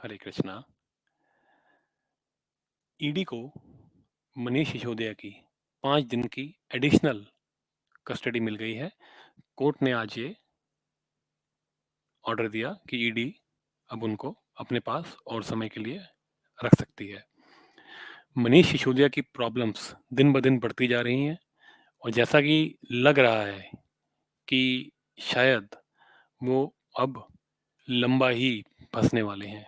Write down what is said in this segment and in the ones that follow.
हरे Krishna. ED को मनीष सिसोदिया की 5 दिन की एडिशनल कस्टडी मिल गई है। कोर्ट ने आज ये ऑर्डर दिया कि ईडी अब उनको अपने पास और समय के लिए रख सकती है। मनीष सिसोदिया की प्रॉब्लम्स दिन ब दिन बढ़ती जा रही हैं और जैसा कि लग रहा है कि शायद वो अब लंबा ही फँसने वाले हैं।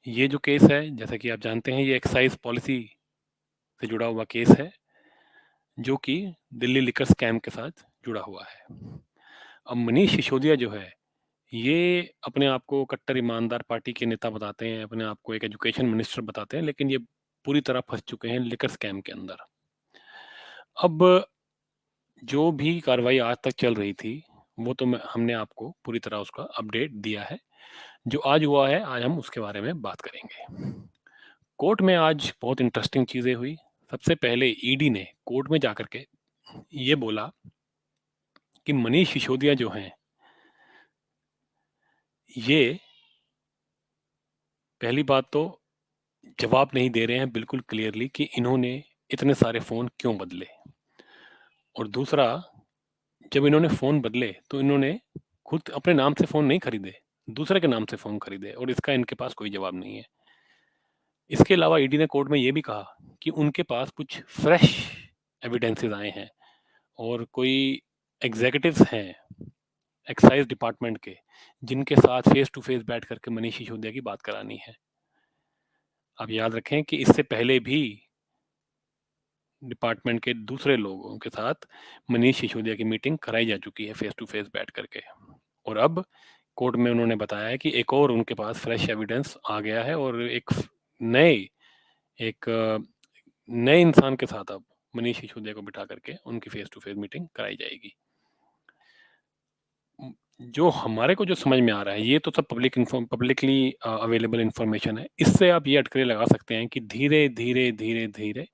ये जो केस है, जैसा कि आप जानते हैं, ये एक्साइज़ पॉलिसी से जुड़ा हुआ केस है, जो कि दिल्ली लिकर स्कैम के साथ जुड़ा हुआ है। अब मनीष सिसोदिया जो है, ये अपने आप को कट्टर ईमानदार पार्टी के नेता बताते हैं, अपने आप को एक एजुकेशन मिनिस्टर बताते हैं, लेकिन ये पूरी तरह फँस चुके हैं लिकर स्कैम के अंदर। अब जो भी कार्रवाई आज तक चल रही थी, वो तो हमने आपको पूरी तरह उसका अपडेट दिया है। जो आज हुआ है, आज हम उसके बारे में बात करेंगे। कोर्ट में आज बहुत इंटरेस्टिंग चीज़ें हुई। सबसे पहले ईडी ने कोर्ट में जाकर के ये बोला कि मनीष सिसोदिया जो हैं, ये पहली बात तो जवाब नहीं दे रहे हैं बिल्कुल क्लियरली कि इन्होंने इतने सारे फ़ोन क्यों बदले। और दूसरा, जब इन्होंने फ़ोन बदले तो इन्होंने खुद अपने नाम से फ़ोन नहीं खरीदे, दूसरे के नाम से फ़ोन खरीदे और इसका इनके पास कोई जवाब नहीं है। इसके अलावा ईडी ने कोर्ट में ये भी कहा कि उनके पास कुछ फ्रेश एविडेंसेस आए हैं और कोई एग्ज़ीक्यूटिव्स हैं एक्साइज़ डिपार्टमेंट के, जिनके साथ फ़ेस टू फ़ेस बैठ कर के मनीष सिसोदिया की बात करानी है। आप याद रखें कि इससे पहले भी डिपार्टमेंट के दूसरे लोगों के साथ मनीष सिसोदिया की मीटिंग कराई जा चुकी है फ़ेस टू फ़ेस बैठ कर के। और अब कोर्ट में उन्होंने बताया है कि एक और उनके पास फ्रेश एविडेंस आ गया है और नए एक नए इंसान के साथ अब मनीष सिसोदिया को बिठा करके उनकी फ़ेस टू फ़ेस मीटिंग कराई जाएगी। जो हमारे को जो समझ में आ रहा है, ये तो सब पब्लिकली अवेलेबल इन्फॉर्मेशन है। इससे आप ये अटकलें लगा सकते हैं कि धीरे, धीरे, धीरे, धीरे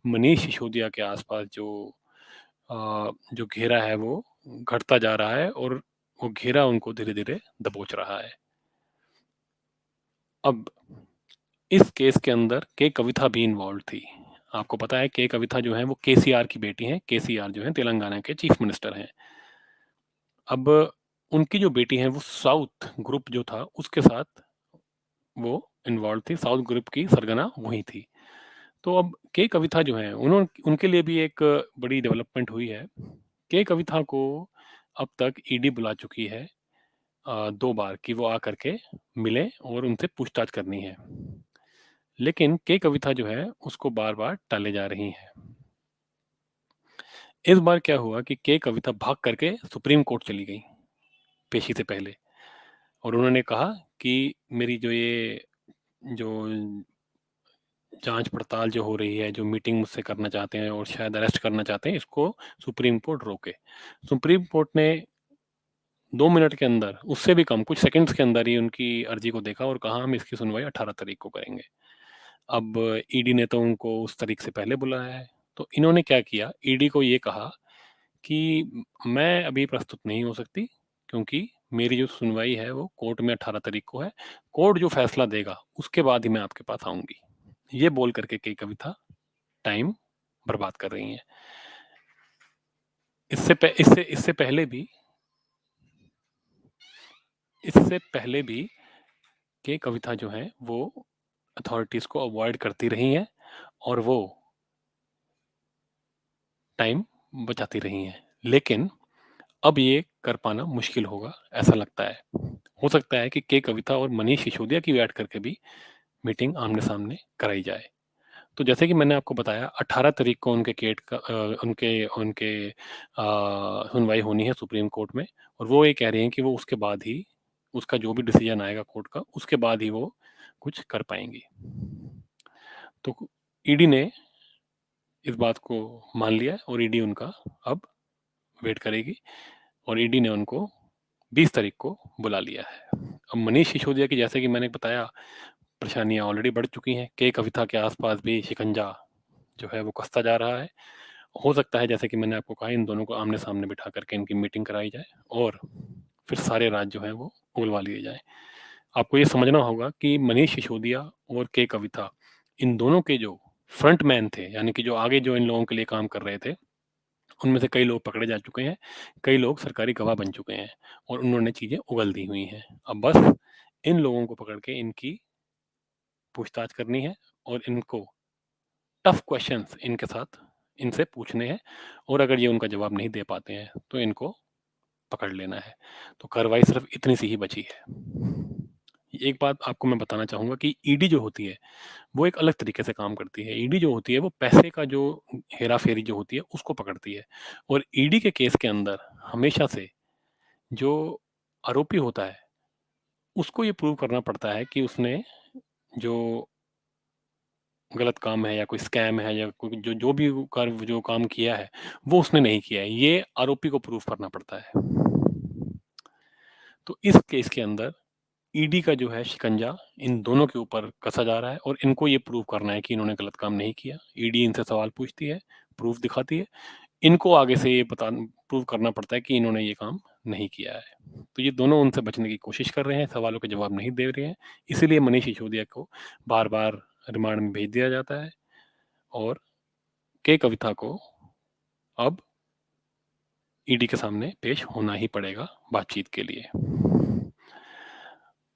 मनीष सिसोदिया के आस-पास जो घेरा है वो घटता जा रहा है और वो घेरा उनको धीरे-धीरे दबोच रहा है। अब इस केस के अंदर के कविता भी इन्वॉल्व थी। आपको पता है के कविता जो हैं वो केसीआर की बेटी हैं। केसीआर जो हैं तेलंगाना के चीफ मिनिस्टर हैं। अब उनकी जो बेटी हैं वो साउथ ग्रुप जो था उसके साथ वो इन्वॉल्व थी। साउथ ग्रुप की सरगना वही थी। तो अब के कविता जो हैं उनके लिए भी एक बड़ी डेवलपमेंट हुई है। के कविता को अब तक ईडी बुला चुकी है 2 बार कि वो आकर के मिलें और उनसे पूछताछ करनी है। लेकिन के कविता जो है उसको बार-बार टाले जा रही हैं। इस बार क्या हुआ कि के कविता भाग करके सुप्रीम कोर्ट चली गईं, पेशी से पहले और उन्होंने कहा कि मेरी जो जाँच-पड़ताल जो हो रही है, जो मीटिंग मुझसे करना चाहते हैं और शायद अरेस्ट करना चाहते हैं, इसको सुप्रीम कोर्ट रोके। सुप्रीम कोर्ट ने 2 मिनट के अंदर, उससे भी कम, कुछ सेकंड्स के अंदर ही उनकी अर्जी को देखा और कहा हम इसकी सुनवाई 18 तारीख को करेंगे। अब ईडी ने तो उनको उस तारीख से पहले बुलाया है। तो इन्होंने क्या किया, ईडी को ये कहा कि मैं अभी प्रस्तुत नहीं हो सकती क्योंकि मेरी जो सुनवाई है वो कोर्ट में 18 तारीख को है। कोर्ट जो फैसला देगा उसके बाद ही मैं आपके पास आऊँगी। ये बोल कर के कई कविता टाइम बर्बाद कर रही हैं। इससे प इससे इससे पहले भी इससे पहले भी के कविता जो हैं वो अथॉरिटीज़ को अवॉइड करती रही हैं और वो टाइम बचाती रही हैं। लेकिन अब ये कर पाना मुश्किल होगा, ऐसा लगता है। हो सकता है कि के कविता और मनीष सिसोदिया की बैठ करके भी मीटिंग आमने-सामने कराई जाए। तो जैसे कि मैंने आपको बताया 18 तारीख को उनके उनके उनके सुनवाई होनी है सुप्रीम कोर्ट में और वो ये कह रहे हैं कि वो उसके बाद ही उसका जो भी डिसीजन आएगा कोर्ट का, उसके बाद ही वो कुछ कर पाएँगी। तो ईडी ने इस बात को मान लिया है और ईडी उनका अब वेट करेगी और ईडी ने उनको 20 तारीख को बुला लिया है। अब मनीष सिसोदिया की, जैसे कि मैंने बताया, परेशानियाँ ऑलरेडी बढ़ चुकी हैं। के कविता के आस-पास भी शिकंजा जो है वो कसता जा रहा है। हो सकता है, जैसे कि मैंने आपको कहा, इन दोनों को आमने-सामने बिठा करके इनकी मीटिंग कराई जाए और फिर सारे राज जो हैं वो उगलवा लिए जाएँ। आपको ये समझना होगा कि मनीष सिसोदिया और के कविता, इन दोनों के जो फ्रंट मैन थे, यानी कि जो आगे जो इन लोगों के लिए काम कर रहे थे, उनमें से कई लोग पकड़े जा चुके हैं, कई लोग सरकारी गवाह बन चुके हैं और उन्होंने चीज़ें उगल दी हुई हैं। अब बस इन लोगों को पकड़ के इनकी पूछताछ करनी है और इनको टफ क्वेश्चंस इनके साथ इनसे पूछने हैं और अगर ये उनका जवाब नहीं दे पाते हैं, तो इनको पकड़ लेना है। तो कार्रवाई सिर्फ़ इतनी सी ही बची है। एक बात आपको मैं बताना चाहूँगा कि ईडी जो होती है, वो एक अलग तरीके से काम करती है। ईडी जो होती है, वो पैसे का जो हेरा-फेरी जो होती है, उसको पकड़ती है और ईडी के केस के अंदर हमेशा से जो आरोपी होता है, उसको ये प्रूव करना पड़ता है कि उसने जो गलत काम है या कोई स्कैम है या कोई जो जो भी जो काम किया है, वो उसने नहीं किया है। ये आरोपी को प्रूव करना पड़ता है। तो इस केस के अंदर ईडी का जो है शिकंजा इन दोनों के ऊपर कसा जा रहा है और इनको ये प्रूव करना है कि इन्होंने गलत काम नहीं किया। ईडी इनसे सवाल पूछती है, प्रूफ दिखाती है। इनको आगे से ये प्रूव करना पड़ता है कि इन्होंने ये काम नहीं किया है। तो ये दोनों उनसे बचने की कोशिश कर रहे हैं, सवालों के जवाब नहीं दे रहे हैं। इसीलिए मनीष सिसोदिया को बार-बार रिमांड में भेज दिया जाता है और के कविता को अब ईडी के सामने पेश होना ही पड़ेगा बातचीत के लिए।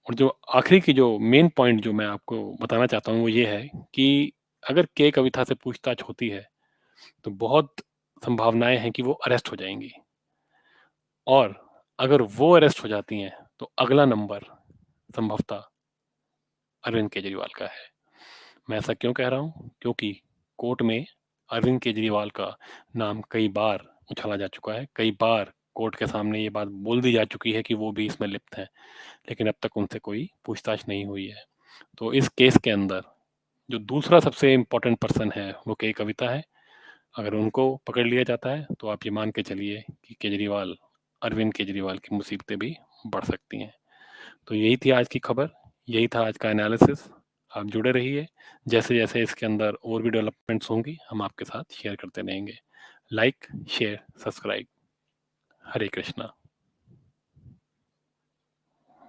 और जो आखिरी की जो मेन पॉइंट जो मैं आपको बताना चाहता हूँ वो ये है कि अगर के कविता से पूछताछ होती है, तो बहुत संभावनाएँ हैं कि वो अरेस्ट हो जाएँगी और अगर वो अरेस्ट हो जाती हैं, तो अगला नंबर संभवतः अरविंद केजरीवाल का है। मैं ऐसा क्यों कह रहा हूँ? क्योंकि कोर्ट में अरविंद केजरीवाल का नाम कई बार उछाला जा चुका है, कई बार कोर्ट के सामने ये बात बोल दी जा चुकी है कि वो भी इसमें लिप्त हैं, लेकिन अब तक उनसे कोई पूछताछ नहीं हुई है। तो इस केस के अंदर जो दूसरा सबसे इम्पोर्टेंट पर्सन है, वो के कविता है। अगर उनको पकड़ लिया जाता है, तो आप ये मान के चलिए कि अरविंद केजरीवाल की मुसीबतें भी बढ़ सकती हैं। तो यही थी आज की खबर, यही था आज का एनालिसिस। आप जुड़े रहिए, जैसे-जैसे इसके अंदर और भी डेवलपमेंट्स होंगी, हम आपके साथ शेयर करते रहेंगे। Like, share, subscribe. Hare Krishna.